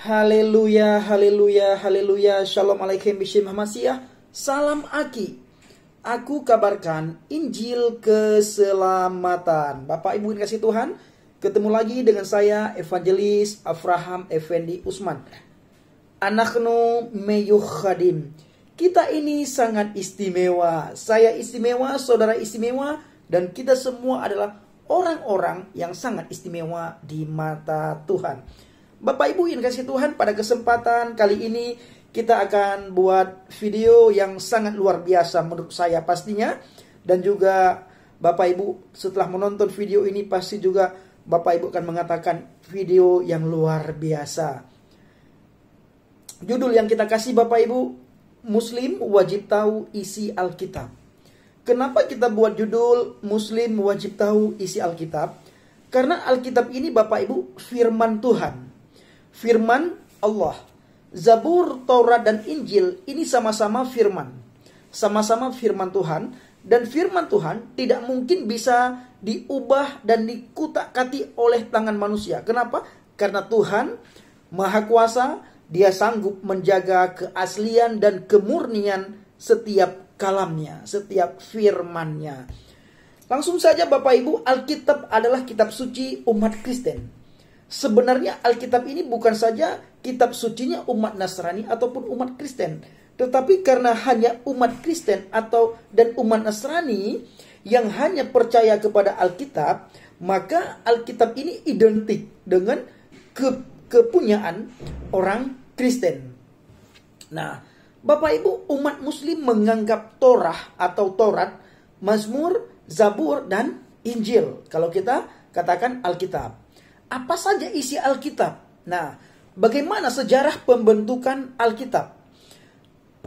Haleluya, haleluya, haleluya. Shalom alaikum bishim hamasiah. Salam Aki. Aku kabarkan Injil keselamatan. Bapak Ibu yang kasih Tuhan, ketemu lagi dengan saya Evangelis Avraham Effendi Usman. Anaknu meyukhadim. Kita ini sangat istimewa. Saya istimewa, saudara istimewa, dan kita semua adalah orang-orang yang sangat istimewa di mata Tuhan. Bapak Ibu yang kasih Tuhan, pada kesempatan kali ini kita akan buat video yang sangat luar biasa menurut saya pastinya. Dan juga Bapak Ibu setelah menonton video ini pasti juga Bapak Ibu akan mengatakan video yang luar biasa. Judul yang kita kasih Bapak Ibu, Muslim wajib tahu isi Alkitab. Kenapa kita buat judul Muslim wajib tahu isi Alkitab? Karena Alkitab ini Bapak Ibu firman Tuhan. Firman Allah. Zabur, Taurat, dan Injil ini sama-sama firman. Sama-sama firman Tuhan. Dan firman Tuhan tidak mungkin bisa diubah dan dikutak-katik oleh tangan manusia. Kenapa? Karena Tuhan Maha Kuasa. Dia sanggup menjaga keaslian dan kemurnian setiap kalamnya, setiap firmannya. Langsung saja Bapak Ibu, Alkitab adalah kitab suci umat Kristen. Sebenarnya Alkitab ini bukan saja kitab sucinya umat Nasrani ataupun umat Kristen, tetapi karena hanya umat Kristen dan umat Nasrani yang hanya percaya kepada Alkitab, maka Alkitab ini identik dengan kepunyaan orang Kristen. Nah, Bapak Ibu, umat Muslim menganggap Torah atau Taurat, Mazmur, Zabur, dan Injil. Kalau kita katakan Alkitab. Apa saja isi Alkitab? Nah, bagaimana sejarah pembentukan Alkitab?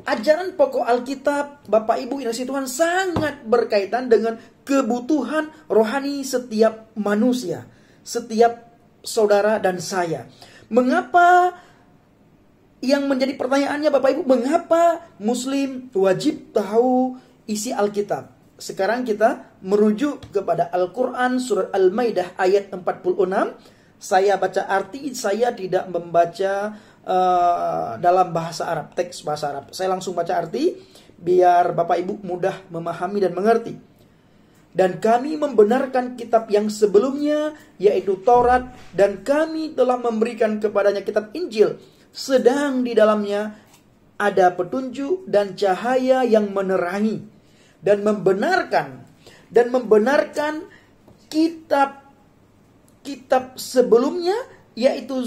Ajaran pokok Alkitab, Bapak Ibu yang kasih Tuhan, sangat berkaitan dengan kebutuhan rohani setiap manusia, setiap saudara dan saya. Mengapa, yang menjadi pertanyaannya Bapak Ibu, mengapa Muslim wajib tahu isi Alkitab? Sekarang kita merujuk kepada Al-Quran surat Al-Maidah ayat 46. Saya baca arti, saya tidak membaca dalam bahasa Arab, teks bahasa Arab. Saya langsung baca arti biar Bapak Ibu mudah memahami dan mengerti. Dan kami membenarkan kitab yang sebelumnya, yaitu Taurat, dan kami telah memberikan kepadanya kitab Injil, sedang di dalamnya ada petunjuk dan cahaya yang menerangi dan membenarkan kitab sebelumnya, yaitu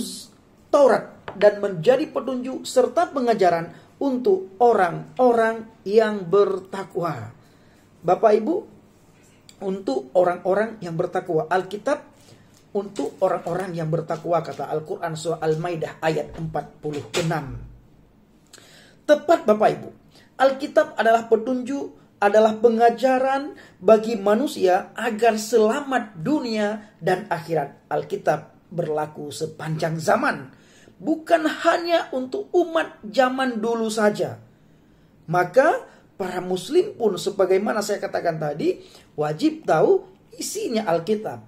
Taurat, dan menjadi petunjuk serta pengajaran untuk orang-orang yang bertakwa. Bapak Ibu, untuk orang-orang yang bertakwa. Alkitab untuk orang-orang yang bertakwa, kata Al-Quran surah Al-Maidah ayat 46. Tepat Bapak Ibu, Alkitab adalah petunjuk, adalah pengajaran bagi manusia agar selamat dunia dan akhirat. Alkitab berlaku sepanjang zaman, bukan hanya untuk umat zaman dulu saja. Maka para Muslim pun, sebagaimana saya katakan tadi, wajib tahu isinya Alkitab.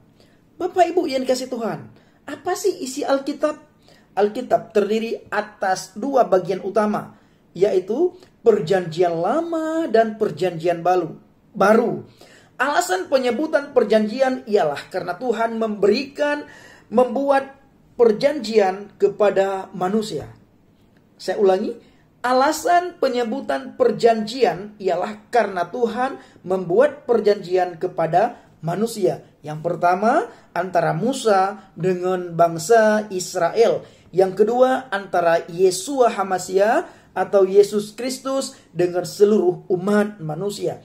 Bapak Ibu yang dikasih Tuhan, apa sih isi Alkitab? Alkitab terdiri atas dua bagian utama, yaitu Perjanjian Lama dan Perjanjian Baru. Alasan penyebutan perjanjian ialah karena Tuhan membuat perjanjian kepada manusia. Saya ulangi, alasan penyebutan perjanjian ialah karena Tuhan membuat perjanjian kepada manusia. Yang pertama, antara Musa dengan bangsa Israel. Yang kedua, antara Yeshua HaMashiach atau Yesus Kristus dengan seluruh umat manusia.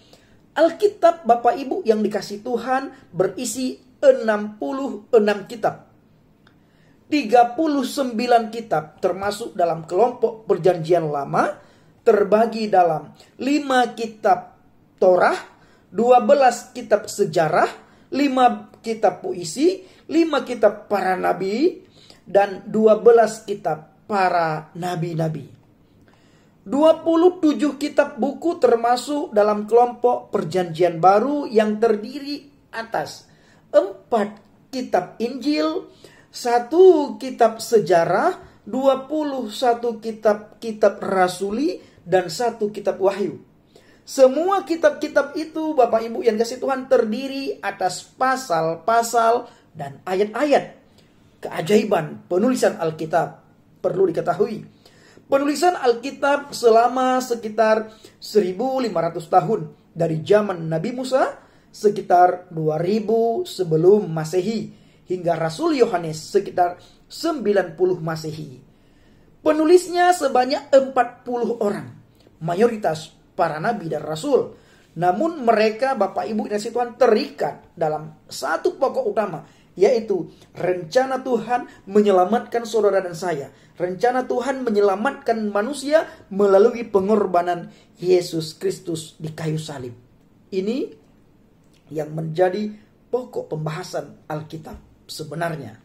Alkitab Bapak Ibu yang dikasih Tuhan berisi 66 kitab. 39 kitab termasuk dalam kelompok Perjanjian Lama, terbagi dalam 5 kitab Torah, 12 kitab sejarah, 5 kitab puisi, 5 kitab para nabi, dan 12 kitab para nabi-nabi. 27 kitab buku termasuk dalam kelompok Perjanjian Baru yang terdiri atas 4 kitab Injil, 1 kitab sejarah, 21 kitab rasuli, dan 1 kitab wahyu. Semua kitab-kitab itu, Bapak Ibu yang kasih Tuhan, terdiri atas pasal-pasal dan ayat-ayat. Keajaiban penulisan Alkitab perlu diketahui. Penulisan Alkitab selama sekitar 1500 tahun dari zaman Nabi Musa, sekitar 2000 sebelum Masehi, hingga Rasul Yohanes sekitar 90 Masehi. Penulisnya sebanyak 40 orang, mayoritas para nabi dan rasul. Namun mereka, Bapak Ibu dan Tuhan, terikat dalam satu pokok utama, yaitu rencana Tuhan menyelamatkan saudara dan saya. Rencana Tuhan menyelamatkan manusia melalui pengorbanan Yesus Kristus di kayu salib. Ini yang menjadi pokok pembahasan Alkitab sebenarnya.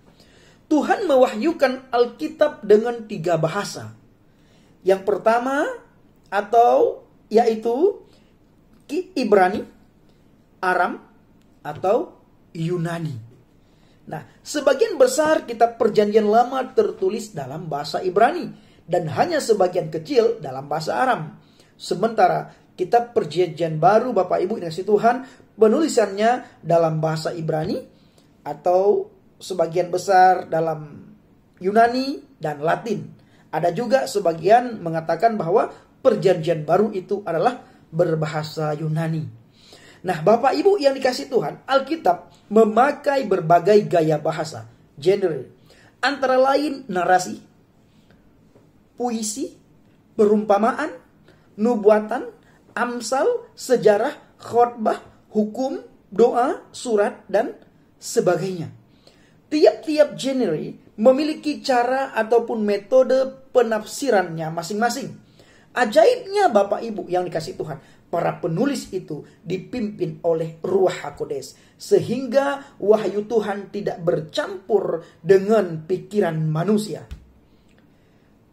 Tuhan mewahyukan Alkitab dengan 3 bahasa. Yang pertama yaitu Ibrani, Aram, atau Yunani. Nah, sebagian besar kitab Perjanjian Lama tertulis dalam bahasa Ibrani dan hanya sebagian kecil dalam bahasa Aram. Sementara kitab Perjanjian Baru, Bapak Ibu yang kasih Tuhan, penulisannya dalam bahasa Ibrani atau sebagian besar dalam Yunani dan Latin. Ada juga sebagian mengatakan bahwa Perjanjian Baru itu adalah berbahasa Yunani. Nah, Bapak Ibu yang dikasih Tuhan, Alkitab memakai berbagai gaya bahasa, genre, antara lain narasi, puisi, perumpamaan, nubuatan, amsal, sejarah, khotbah, hukum, doa, surat, dan sebagainya. Tiap-tiap genre memiliki cara ataupun metode penafsirannya masing-masing. Ajaibnya Bapak Ibu yang dikasih Tuhan, para penulis itu dipimpin oleh Ruach HaKodes, sehingga wahyu Tuhan tidak bercampur dengan pikiran manusia.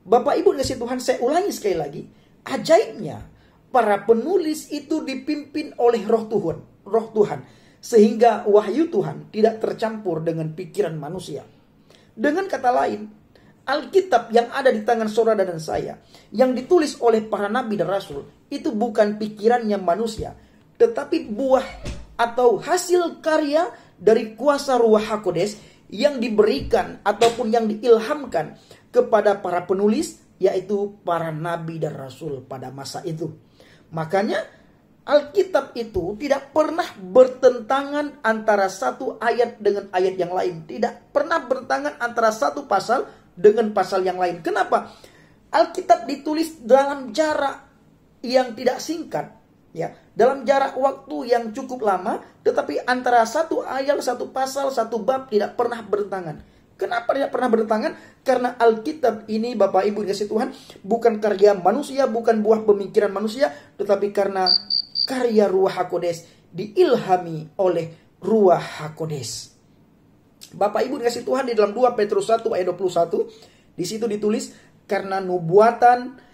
Bapak Ibu dikasih Tuhan, saya ulangi sekali lagi, ajaibnya para penulis itu dipimpin oleh Roh Tuhan, sehingga wahyu Tuhan tidak tercampur dengan pikiran manusia. Dengan kata lain, Alkitab yang ada di tangan saudara dan saya, yang ditulis oleh para nabi dan rasul, itu bukan pikirannya manusia, tetapi buah atau hasil karya dari kuasa Ruach HaKodes yang diberikan ataupun yang diilhamkan kepada para penulis, yaitu para nabi dan rasul pada masa itu. Makanya Alkitab itu tidak pernah bertentangan antara satu ayat dengan ayat yang lain. Tidak pernah bertentangan antara satu pasal dengan pasal yang lain. Kenapa? Alkitab ditulis dalam jarak yang tidak singkat, ya, dalam jarak waktu yang cukup lama, tetapi antara satu ayat, satu pasal, satu bab tidak pernah bertentangan. Kenapa tidak pernah bertentangan? Karena Alkitab ini, Bapak Ibu dikasih Tuhan, bukan karya manusia, bukan buah pemikiran manusia, tetapi karena karya Ruach HaKodes, diilhami oleh Ruach HaKodes. Bapak Ibu dikasih Tuhan, di dalam 2 Petrus 1 ayat 21, di situ ditulis, karena nubuatan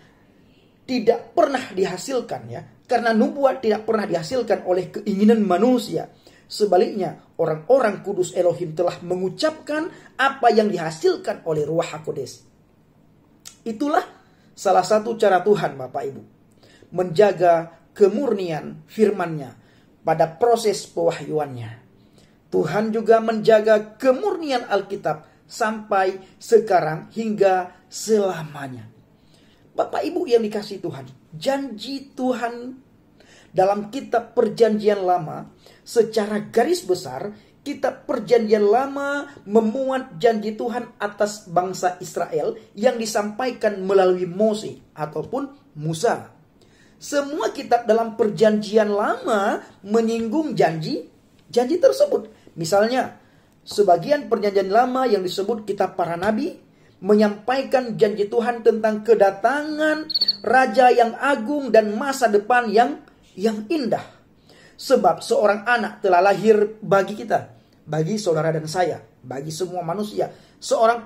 tidak pernah dihasilkan, ya. Karena nubuat tidak pernah dihasilkan oleh keinginan manusia. Sebaliknya, orang-orang kudus Elohim telah mengucapkan apa yang dihasilkan oleh Ruach HaKodes. Itulah salah satu cara Tuhan, Bapak Ibu, menjaga kemurnian firman-Nya pada proses pewahyuannya. Tuhan juga menjaga kemurnian Alkitab sampai sekarang hingga selamanya. Bapak Ibu yang dikasihi Tuhan, janji Tuhan dalam kitab Perjanjian Lama, secara garis besar, kitab Perjanjian Lama memuat janji Tuhan atas bangsa Israel yang disampaikan melalui Mose ataupun Musa. Semua kitab dalam Perjanjian Lama menyinggung janji tersebut. Misalnya, sebagian Perjanjian Lama yang disebut kitab para nabi menyampaikan janji Tuhan tentang kedatangan raja yang agung dan masa depan yang indah. Sebab seorang anak telah lahir bagi kita, bagi saudara dan saya, bagi semua manusia. Seorang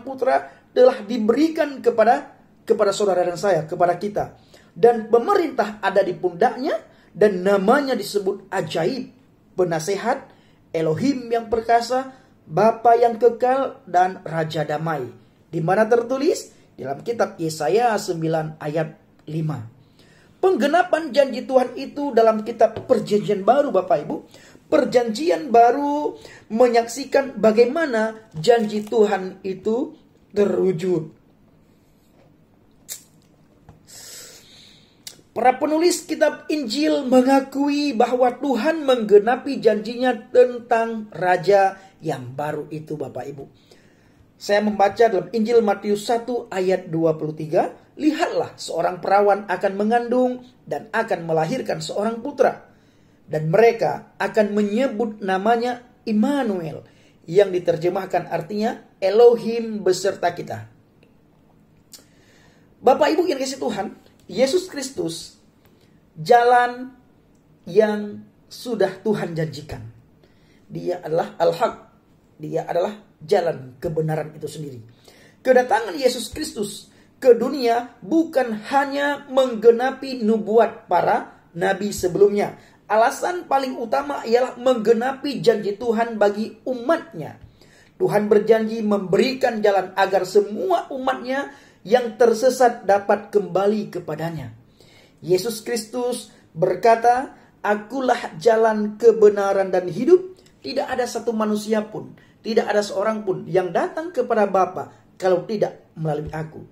putra telah diberikan kepada saudara dan saya, kepada kita. Dan pemerintah ada di pundaknya, dan namanya disebut Ajaib, Penasehat, Elohim yang perkasa, Bapa yang kekal, dan Raja Damai. Di mana tertulis dalam kitab Yesaya 9 ayat 5. Penggenapan janji Tuhan itu dalam kitab Perjanjian Baru, Bapak Ibu. Perjanjian Baru menyaksikan bagaimana janji Tuhan itu terwujud. Para penulis kitab Injil mengakui bahwa Tuhan menggenapi janjinya tentang Raja yang baru itu, Bapak Ibu. Saya membaca dalam Injil Matius 1 ayat 23. Lihatlah, seorang perawan akan mengandung dan akan melahirkan seorang putra. Dan mereka akan menyebut namanya Immanuel, yang diterjemahkan artinya Elohim beserta kita. Bapak Ibu yang dikasihi Tuhan, Yesus Kristus, jalan yang sudah Tuhan janjikan. Dia adalah Al-Haq. Dia adalah jalan kebenaran itu sendiri. Kedatangan Yesus Kristus ke dunia bukan hanya menggenapi nubuat para nabi sebelumnya. Alasan paling utama ialah menggenapi janji Tuhan bagi umatnya. Tuhan berjanji memberikan jalan agar semua umatnya yang tersesat dapat kembali kepadanya. Yesus Kristus berkata, "Akulah jalan, kebenaran, dan hidup. Tidak ada satu manusia pun, tidak ada seorang pun yang datang kepada Bapa kalau tidak melalui aku."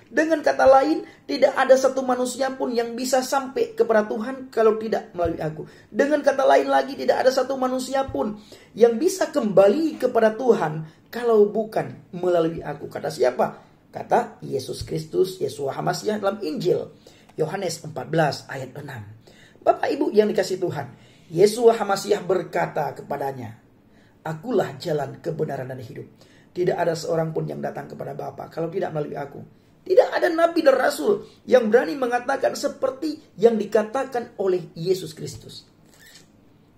Dengan kata lain, tidak ada satu manusia pun yang bisa sampai kepada Tuhan kalau tidak melalui aku. Dengan kata lain lagi, tidak ada satu manusia pun yang bisa kembali kepada Tuhan kalau bukan melalui aku. Kata siapa? Kata Yesus Kristus, Yeshua HaMashiach dalam Injil Yohanes 14 ayat 6. Bapak Ibu yang dikasihi Tuhan, Yeshua HaMashiach berkata kepadanya, "Akulah jalan, kebenaran, dan hidup. Tidak ada seorang pun yang datang kepada Bapa kalau tidak melalui aku." Tidak ada nabi dan rasul yang berani mengatakan seperti yang dikatakan oleh Yesus Kristus.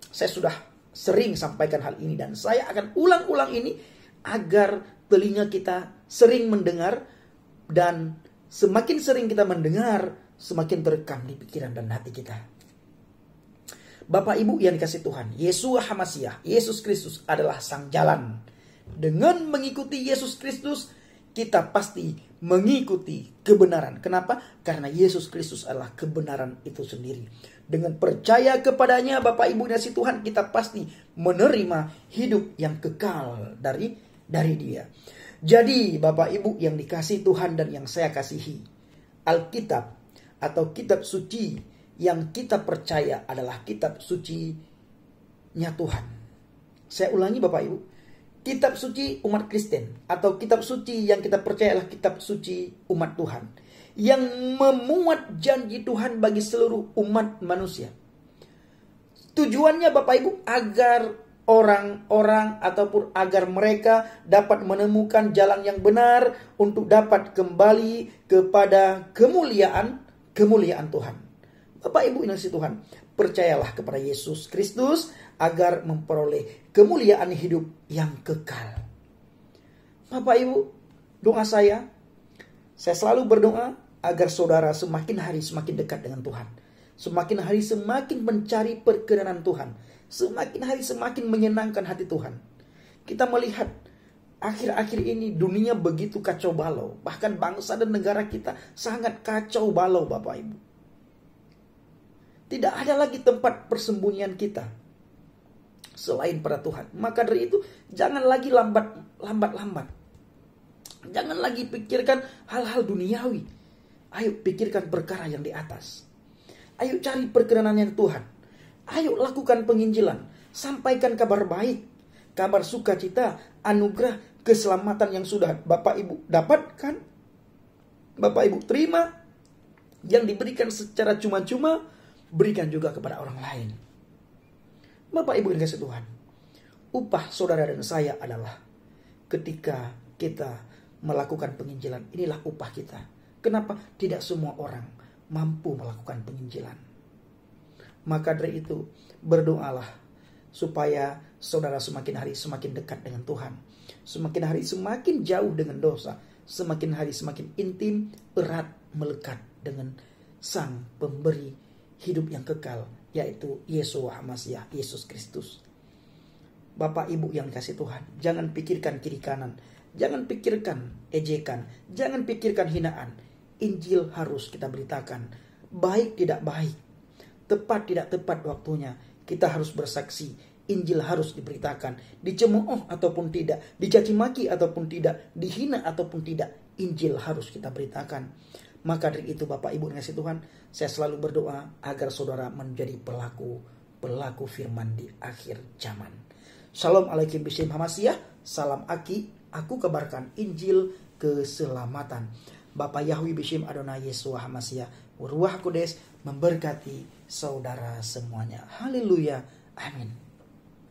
Saya sudah sering sampaikan hal ini dan saya akan ulang-ulang ini agar telinga kita sering mendengar, dan semakin sering kita mendengar, semakin terekam di pikiran dan hati kita. Bapak Ibu yang dikasihi Tuhan, Yeshua HaMashiach, Yesus Kristus adalah sang jalan. Dengan mengikuti Yesus Kristus, kita pasti mengikuti kebenaran. Kenapa? Karena Yesus Kristus adalah kebenaran itu sendiri. Dengan percaya kepadanya, Bapak Ibu dan si Tuhan, kita pasti menerima hidup yang kekal dari Dia. Jadi Bapak Ibu yang dikasihi Tuhan dan yang saya kasihi, Alkitab atau kitab suci yang kita percaya adalah kitab suci-Nya Tuhan. Saya ulangi Bapak Ibu, kitab suci umat Kristen atau kitab suci yang kita percaya adalah kitab suci umat Tuhan, yang memuat janji Tuhan bagi seluruh umat manusia. Tujuannya Bapak Ibu agar orang-orang ataupun agar mereka dapat menemukan jalan yang benar untuk dapat kembali kepada kemuliaan Tuhan. Bapak Ibu yang dikasihi Tuhan, percayalah kepada Yesus Kristus agar memperoleh kemuliaan hidup yang kekal. Bapak Ibu, doa saya selalu berdoa agar saudara semakin hari semakin dekat dengan Tuhan. Semakin hari semakin mencari perkenan Tuhan. Semakin hari semakin menyenangkan hati Tuhan. Kita melihat akhir-akhir ini dunia begitu kacau balau. Bahkan bangsa dan negara kita sangat kacau balau Bapak Ibu. Tidak ada lagi tempat persembunyian kita selain pada Tuhan. Maka dari itu jangan lagi lambat-lambat. Jangan lagi pikirkan hal-hal duniawi. Ayo pikirkan perkara yang di atas. Ayo cari perkenanannya Tuhan. Ayo lakukan penginjilan. Sampaikan kabar baik, kabar sukacita, anugerah, keselamatan yang sudah Bapak Ibu dapatkan. Bapak Ibu terima. Yang diberikan secara cuma-cuma, berikan juga kepada orang lain. Bapak Ibu yang dikasihi Tuhan, upah saudara dan saya adalah ketika kita melakukan penginjilan. Inilah upah kita. Kenapa? Tidak semua orang mampu melakukan penginjilan. Maka dari itu berdoalah supaya saudara semakin hari semakin dekat dengan Tuhan. Semakin hari semakin jauh dengan dosa. Semakin hari semakin intim, erat, melekat dengan Sang Pemberi hidup yang kekal, yaitu Yeshua HaMashiach, Yesus Kristus. Bapak Ibu yang dikasihi Tuhan, jangan pikirkan kiri kanan. Jangan pikirkan ejekan, jangan pikirkan hinaan. Injil harus kita beritakan. Baik tidak baik, tepat tidak tepat waktunya, kita harus bersaksi. Injil harus diberitakan. Dicemooh ataupun tidak, dicaci maki ataupun tidak, dihina ataupun tidak, Injil harus kita beritakan. Maka dari itu Bapak Ibu yang kasih Tuhan, saya selalu berdoa agar saudara menjadi pelaku firman di akhir zaman. Shalom alaikum bishim hamasiah, salam aki, aku kabarkan Injil keselamatan. Bapak Yahwi bishim Adonai Yesua hamasiah, Ruach Kudus memberkati saudara semuanya. Haleluya, amin.